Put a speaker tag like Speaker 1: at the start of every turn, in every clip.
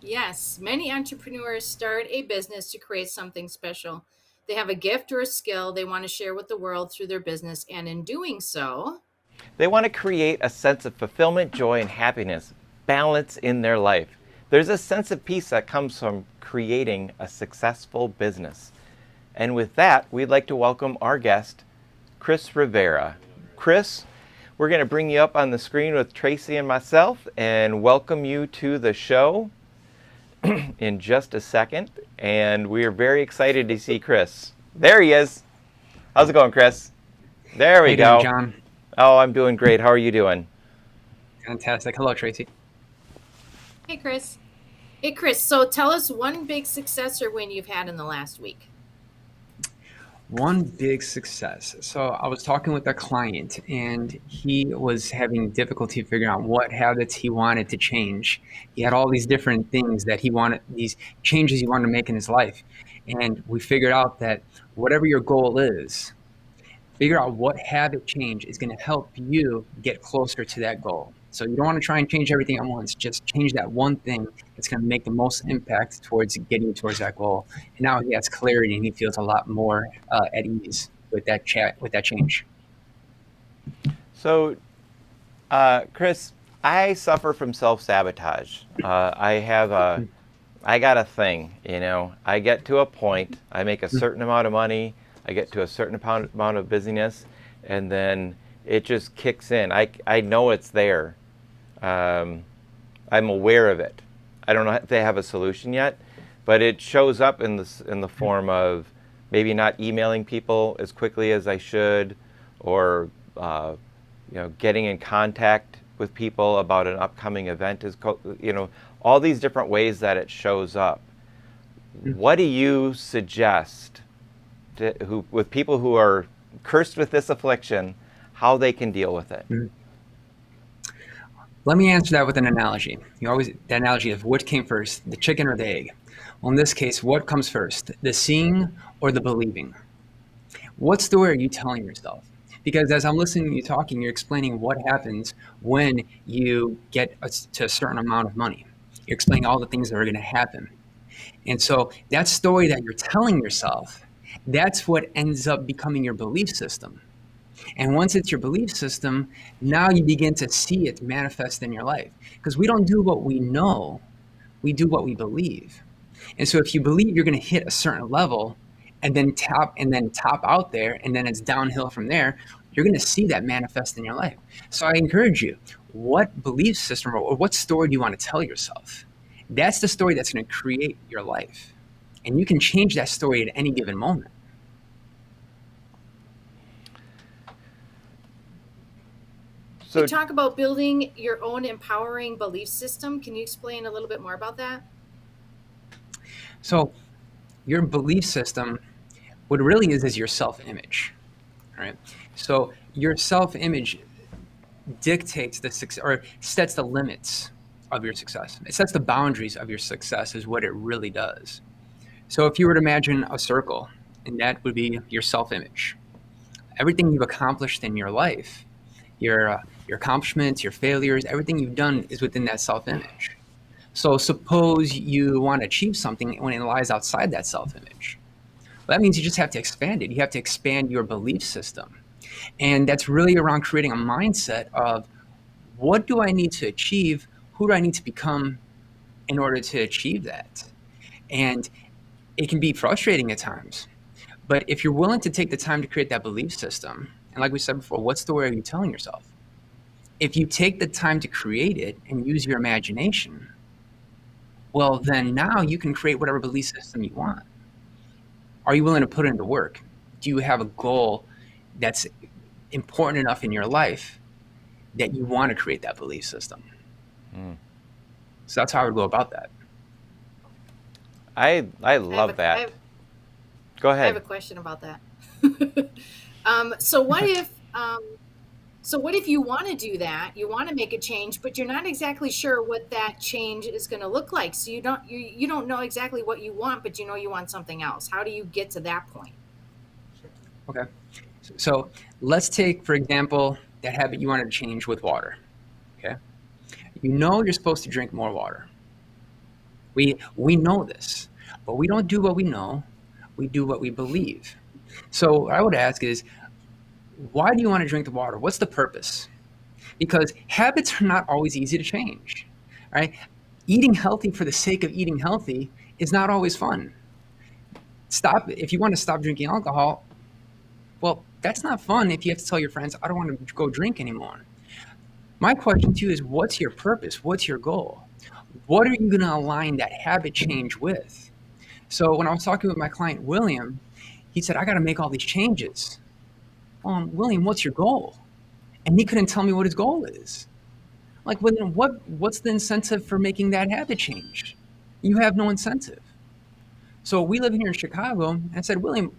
Speaker 1: Yes, many entrepreneurs start a business to create something special. They have a gift or a skill they want to share with the world through their business, and in doing so,
Speaker 2: They want to create a sense of fulfillment, joy, and happiness, balance in their life. There's a sense of peace that comes from creating a successful business. And with that, we'd like to welcome our guest, Chris Rivera. Chris, we're going to bring you up on the screen with Tracy and myself and welcome you to the show in just a second. And we are very excited to see Chris. There he is. How's it going, Chris? There
Speaker 3: How
Speaker 2: we
Speaker 3: you doing,
Speaker 2: go.
Speaker 3: John?
Speaker 2: Oh, I'm doing great. How are you doing?
Speaker 3: Fantastic. Hello, Tracy.
Speaker 1: hey, Chris. Hey, Chris, so tell us one big success or win you've had in the last week.
Speaker 3: One big success. So I was talking with a client, and he was having difficulty figuring out what habits he wanted to change. He had all these different things that he wanted, these changes he wanted to make in his life. And we figured out that whatever your goal is, figure out what habit change is going to help you get closer to that goal. So you don't want to try and change everything at once. Just change that one thing that's going to make the most impact towards getting towards that goal. And now he has clarity and he feels a lot more at ease with that change.
Speaker 2: So, Chris, I suffer from self-sabotage. I got a thing, I get to a point, I make a certain amount of money, I get to a certain amount of busyness, and then it just kicks in. I know it's there. I'm aware of it. I don't know if they have a solution yet, but it shows up in the form of maybe not emailing people as quickly as I should, or getting in contact with people about an upcoming event. All these different ways that it shows up. What do you suggest with people who are cursed with this affliction, how they can deal with it?
Speaker 3: Let me answer that with an analogy. The analogy of what came first, the chicken or the egg. Well, in this case, what comes first, the seeing or the believing? What story are you telling yourself? Because as I'm listening to you talking, you're explaining what happens when you get to a certain amount of money. You're explaining all the things that are going to happen. And so that story that you're telling yourself, that's what ends up becoming your belief system. And once it's your belief system, now you begin to see it manifest in your life. Because we don't do what we know, we do what we believe. And so if you believe you're going to hit a certain level and then top out there, and then it's downhill from there, you're going to see that manifest in your life. So I encourage you, what belief system or what story do you want to tell yourself? That's the story that's going to create your life. And you can change that story at any given moment.
Speaker 1: You talk about building your own empowering belief system. Can you explain a little bit more about that?
Speaker 3: So your belief system, what it really is your self-image. All right. So your self-image dictates the success, or sets the limits of your success. It sets the boundaries of your success is what it really does. So if you were to imagine a circle, and that would be your self-image. Everything you've accomplished in your life, your accomplishments, your failures, everything you've done is within that self-image. So suppose you want to achieve something when it lies outside that self-image. Well, that means you just have to expand it. You have to expand your belief system. And that's really around creating a mindset of, what do I need to achieve? Who do I need to become in order to achieve that? And it can be frustrating at times. But if you're willing to take the time to create that belief system, and like we said before, what story are you telling yourself? If you take the time to create it and use your imagination, well, then now you can create whatever belief system you want. Are you willing to put it into work? Do you have a goal that's important enough in your life that you want to create that belief system? So that's how I would go about that.
Speaker 2: I love that. Go ahead.
Speaker 1: I have a question about that. So what if you want to do that, you want to make a change, but you're not exactly sure what that change is going to look like. So you don't know exactly what you want, but you know you want something else. How do you get to that point?
Speaker 3: Okay. So let's take, for example, that habit you wanted to change with water. Okay. You know you're supposed to drink more water. We know this, but we don't do what we know. We do what we believe. So what I would ask is, why do you want to drink the water? What's the purpose? Because habits are not always easy to change. Right? Eating healthy for the sake of eating healthy is not always fun. Stop if you want to stop drinking alcohol. Well, that's not fun if you have to tell your friends, I don't want to go drink anymore. My question to you is, what's your purpose? What's your goal? What are you going to align that habit change with? So when I was talking with my client, William, he said, I got to make all these changes. William, what's your goal? And he couldn't tell me what his goal is. Like, well, then what's the incentive for making that habit change? You have no incentive. So we live here in Chicago, and I said, William,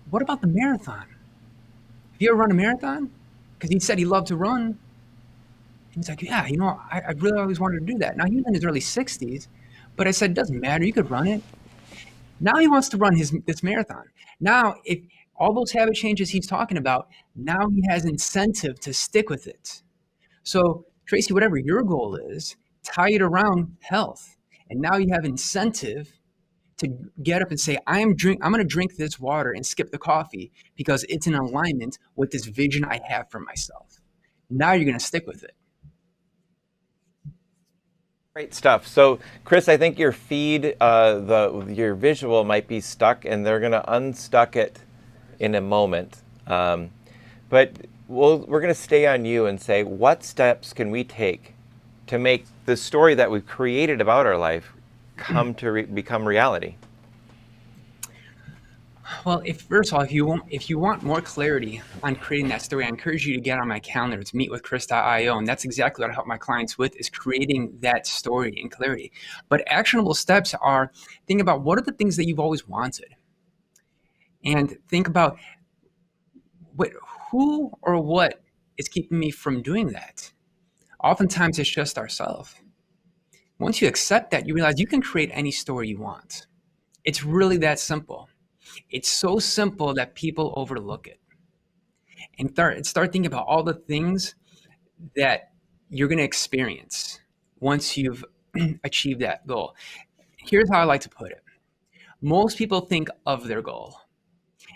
Speaker 3: what about the marathon? Have you ever run a marathon? Because he said he loved to run. And he's like, yeah, I really always wanted to do that. Now, he was in his early 60s, but I said, it doesn't matter. You could run it. Now he wants to run this marathon. Now, if all those habit changes he's talking about, now he has incentive to stick with it. So, Tracy, whatever your goal is, tie it around health. And now you have incentive to get up and say, I'm going to drink this water and skip the coffee because it's in alignment with this vision I have for myself. Now you're going to stick with it.
Speaker 2: Great stuff. So, Chris, I think your feed, your visual might be stuck, and they're going to unstuck it in a moment. But we're going to stay on you and say, what steps can we take to make the story that we've created about our life come to become reality?
Speaker 3: Well, first of all, if you want more clarity on creating that story, I encourage you to get on my calendar to meet with Chris.io, and that's exactly what I help my clients with, is creating that story and clarity. But actionable steps are, think about what are the things that you've always wanted, and think about who or what is keeping me from doing that. Oftentimes, it's just ourselves. Once you accept that, you realize you can create any story you want. It's really that simple. It's so simple that people overlook it. And start thinking about all the things that you're going to experience once you've achieved that goal. Here's how I like to put it. Most people think of their goal,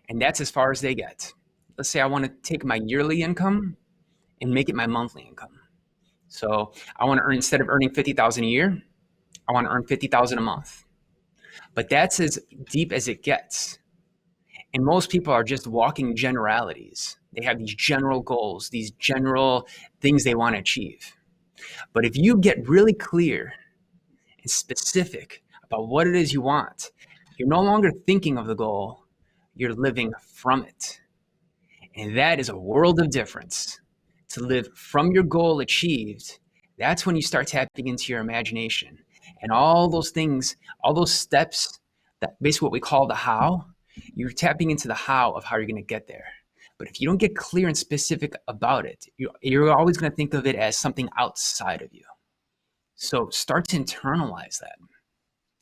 Speaker 3: and that's as far as they get. Let's say I want to take my yearly income and make it my monthly income. So I want to earn, instead of earning $50,000 a year, I want to earn $50,000 a month. But that's as deep as it gets. And most people are just walking generalities. They have these general goals, these general things they want to achieve. But if you get really clear and specific about what it is you want, you're no longer thinking of the goal, you're living from it. And that is a world of difference. To live from your goal achieved, that's when you start tapping into your imagination. And all those things, all those steps, that basically what we call the how, you're tapping into the how of how you're going to get there. But if you don't get clear and specific about it, you're always going to think of it as something outside of you. So start to internalize that.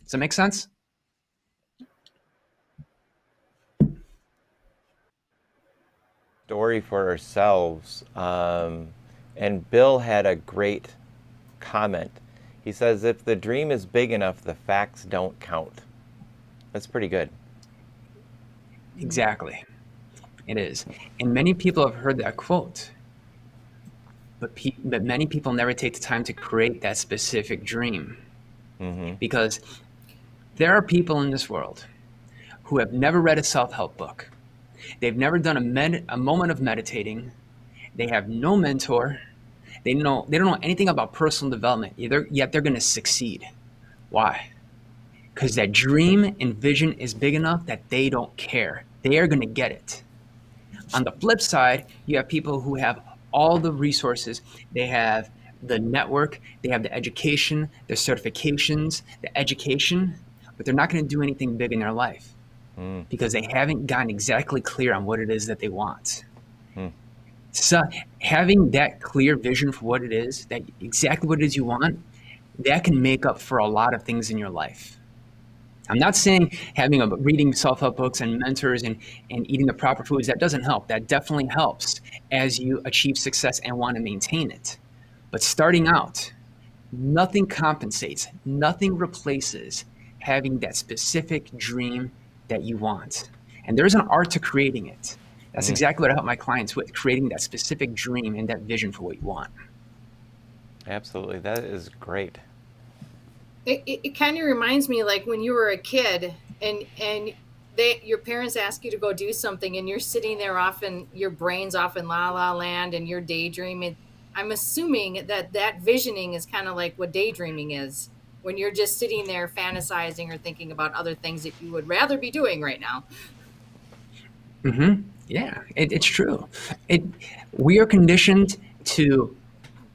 Speaker 3: Does that make sense?
Speaker 2: Story for ourselves. And Bill had a great comment. He says, if the dream is big enough, the facts don't count. That's pretty good.
Speaker 3: Exactly. It is. And many people have heard that quote. But many people never take the time to create that specific dream. Mm-hmm. Because there are people in this world who have never read a self-help book. They've never done a moment of meditating. They have no mentor. They don't know anything about personal development, yet they're going to succeed. Why? Because that dream and vision is big enough that they don't care. They are going to get it. On the flip side, you have people who have all the resources. They have the network, they have the education, the certifications, the education, but they're not going to do anything big in their life because they haven't gotten exactly clear on what it is that they want. So having that clear vision for what it is, that exactly what it is you want, that can make up for a lot of things in your life. I'm not saying reading self-help books and mentors and eating the proper foods, that doesn't help. That definitely helps as you achieve success and want to maintain it. But starting out, Nothing compensates, nothing replaces having that specific dream that you want. And there's an art to creating it. That's
Speaker 2: Mm,
Speaker 3: exactly what I help my clients with, creating that specific dream and that vision for what you want.
Speaker 2: absolutely. That is great.
Speaker 1: It kind of reminds me like when you were a kid and your parents ask you to go do something and you're sitting there off in your brain's off in la la land and you're daydreaming. I'm assuming that that visioning is kind of like what daydreaming is when you're just sitting there fantasizing or thinking about other things that you would rather be doing right now.
Speaker 3: Yeah, it's true. It We are conditioned to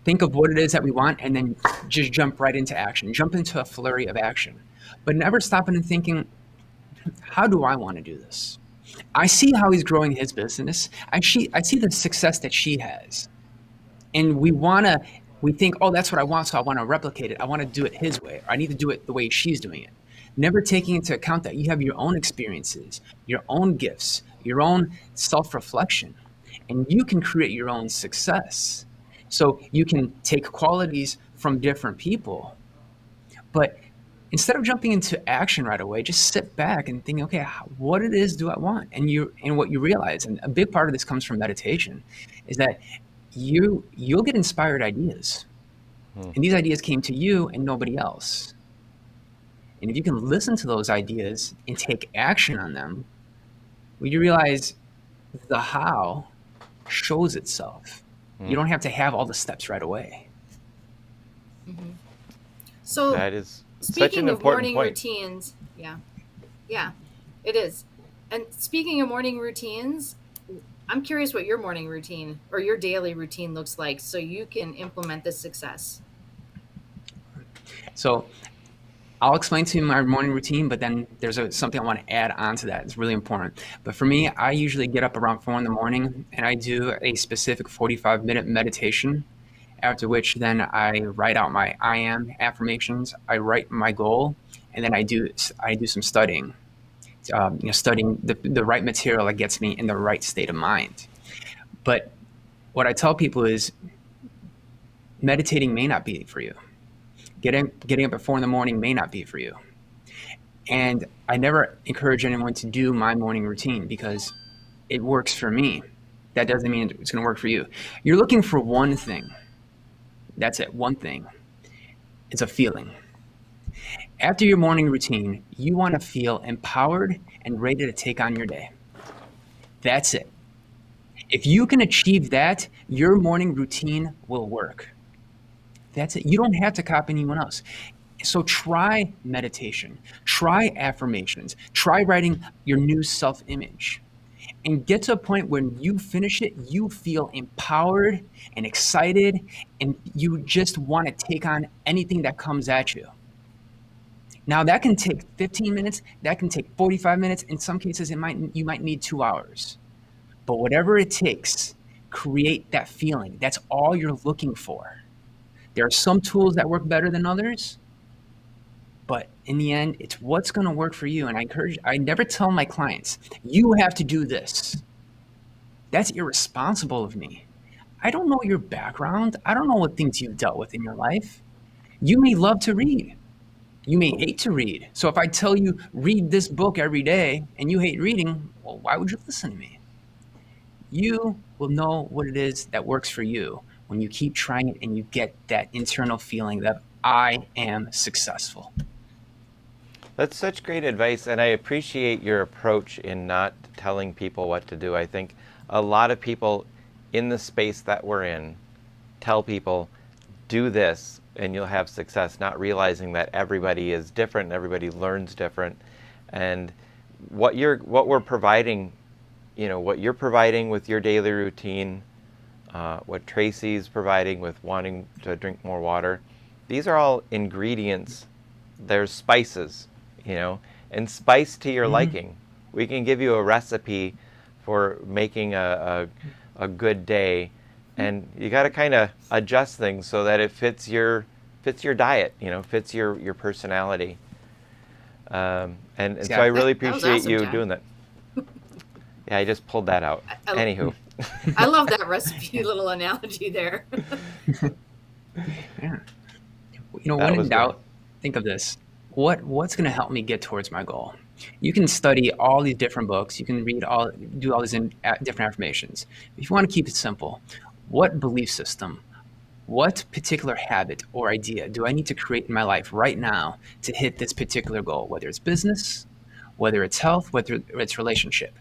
Speaker 3: think of what it is that we want and then just jump right into action, jump into a flurry of action, but never stopping and thinking, how do I want to do this? I see how he's growing his business. I see the success that she has. And we think, oh, that's what I want, so I want to replicate it. I want to do it his way, or I need to do it the way she's doing it. Never taking into account that you have your own experiences, your own gifts, your own self-reflection, and you can create your own success. So you can take qualities from different people, but instead of jumping into action right away, just sit back and think, okay, what it is do I want? And what you realize, and a big part of this comes from meditation, is that you'll get inspired ideas.
Speaker 2: Mm.
Speaker 3: And these ideas came to you and nobody else. And if you can listen to those ideas and take action on them, well, you realize the how shows itself. You
Speaker 2: Mm.
Speaker 3: don't have to have all the steps right away.
Speaker 1: Mm-hmm. So,
Speaker 2: That is such an
Speaker 1: speaking of
Speaker 2: important
Speaker 1: morning
Speaker 2: point.
Speaker 1: routines, yeah, yeah, it is. And speaking of morning routines, I'm curious what your morning routine or your daily routine looks like so you can implement this success.
Speaker 3: So I'll explain to you my morning routine, but then there's something I want to add on to that. It's really important. But for me, I usually get up around 4 in the morning and I do a specific 45-minute meditation. After which, then I write out my I am affirmations. I write my goal, and then I do some studying. Studying the right material that gets me in the right state of mind. But what I tell people is, meditating may not be for you. Getting up at 4 in the morning may not be for you. And I never encourage anyone to do my morning routine because it works for me. That doesn't mean it's going to work for you. You're looking for one thing. That's it, one thing. It's a feeling. After your morning routine, you want to feel empowered and ready to take on your day. That's it. If you can achieve that, your morning routine will work. That's it. You don't have to copy anyone else. So try meditation, try affirmations, try writing your new self-image, and get to a point when you finish it, you feel empowered and excited, and you just want to take on anything that comes at you. Now that can take 15 minutes, that can take 45 minutes. In some cases, you might need 2 hours. But whatever it takes, create that feeling. That's all you're looking for. There are some tools that work better than others, but in the end, it's what's going to work for you. And I never tell my clients, you have to do this. That's irresponsible of me. I don't know your background. I don't know what things you've dealt with in your life. You may love to read. You may hate to read. So if I tell you, read this book every day, and you hate reading, well, why would you listen to me? You will know what it is that works for you when you keep trying it and you get that internal feeling that I am successful.
Speaker 2: That's such great advice, and I appreciate your approach in not telling people what to do. I think a lot of people in the space that we're in tell people, do this and you'll have success, not realizing that everybody is different and everybody learns different. And what we're providing, what you're providing with your daily routine, what Tracy's providing with wanting to drink more water, these are all ingredients. There's spices, and spice to your liking. We can give you a recipe for making a good day, and you got to kind of adjust things so that it fits your diet, fits your personality. And so I really
Speaker 1: That was
Speaker 2: appreciate
Speaker 1: awesome,
Speaker 2: you
Speaker 1: John.
Speaker 2: doing that. Yeah, I just pulled that out. Anywho.
Speaker 1: I love that recipe little analogy there.
Speaker 3: Yeah. When
Speaker 2: That
Speaker 3: in
Speaker 2: was good.
Speaker 3: doubt, think of this. What's going to help me get towards my goal? You can study all these different books. You can do all these different affirmations. If you want to keep it simple, what belief system, what particular habit or idea do I need to create in my life right now to hit this particular goal? Whether it's business, whether it's health, whether it's relationship.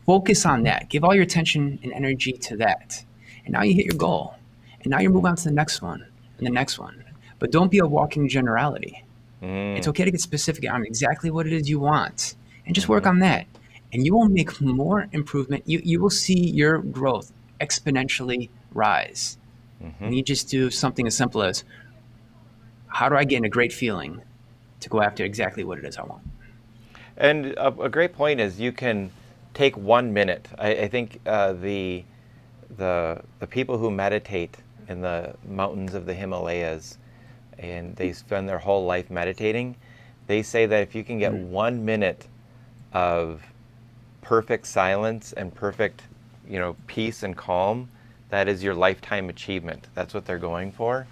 Speaker 3: Focus on that. Give all your attention and energy to that. And now you hit your goal. And now you're moving on to the next one and the next one. But don't be a walking generality. It's
Speaker 2: Mm,
Speaker 3: okay to get specific on exactly what it is you want and just work
Speaker 2: hmm
Speaker 3: on that. And you will make more improvement. You will see your growth exponentially rise
Speaker 2: hmm
Speaker 3: when you just do something as simple as, how do I get in a great feeling to go after exactly what it is I want?
Speaker 2: And a great point is you can take 1 minute. I think the people who meditate in the mountains of the Himalayas and they spend their whole life meditating, they say that if you can get
Speaker 3: Mm,
Speaker 2: 1 minute of perfect silence and perfect, peace and calm, that is your lifetime achievement. That's what they're going for.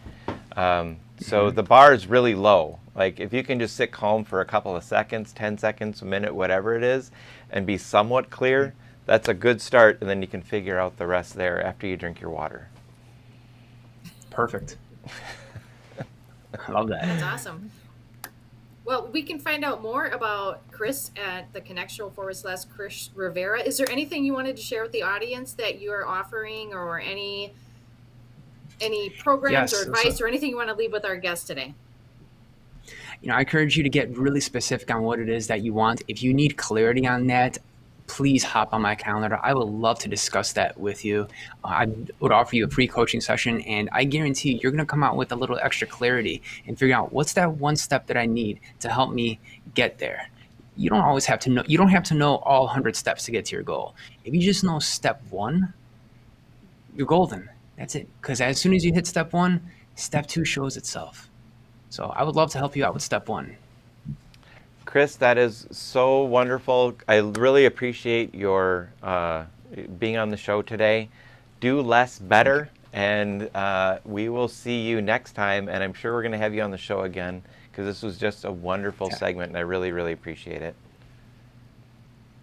Speaker 2: So
Speaker 3: mhm.
Speaker 2: the bar is really low. Like if you can just sit calm for a couple of seconds, 10 seconds, a minute, whatever it is, and be somewhat clear, that's a good start. And then you can figure out the rest there after you drink your water.
Speaker 3: Perfect. I love that.
Speaker 1: That's awesome. Well, we can find out more about Chris at the Connectional /Chris Rivera. Is there anything you wanted to share with the audience that you are offering, or any programs or
Speaker 3: Yes. So,
Speaker 1: advice or anything you want to leave with our guest today?
Speaker 3: I encourage you to get really specific on what it is that you want. If you need clarity on that, please hop on my calendar. I would love to discuss that with you. I would offer you a free coaching session, and I guarantee you're going to come out with a little extra clarity and figure out what's that one step that I need to help me get there. You don't always have to know. You don't have to know all 100 steps to get to your goal. If you just know step one, you're golden. That's it. Because as soon as you hit step one, step two shows itself. So I would love to help you out with step one.
Speaker 2: Chris, that is so wonderful. I really appreciate your being on the show today. Do less
Speaker 3: Thank you.
Speaker 2: better, and we will see you next time. And I'm sure we're going to have you on the show again because this was just a wonderful
Speaker 3: Yeah.
Speaker 2: segment, and I really, really appreciate it.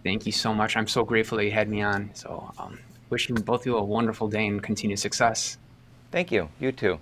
Speaker 3: Thank you so much. I'm so grateful that you had me on. So, wishing both of you a wonderful day and continued success.
Speaker 2: Thank you. You too.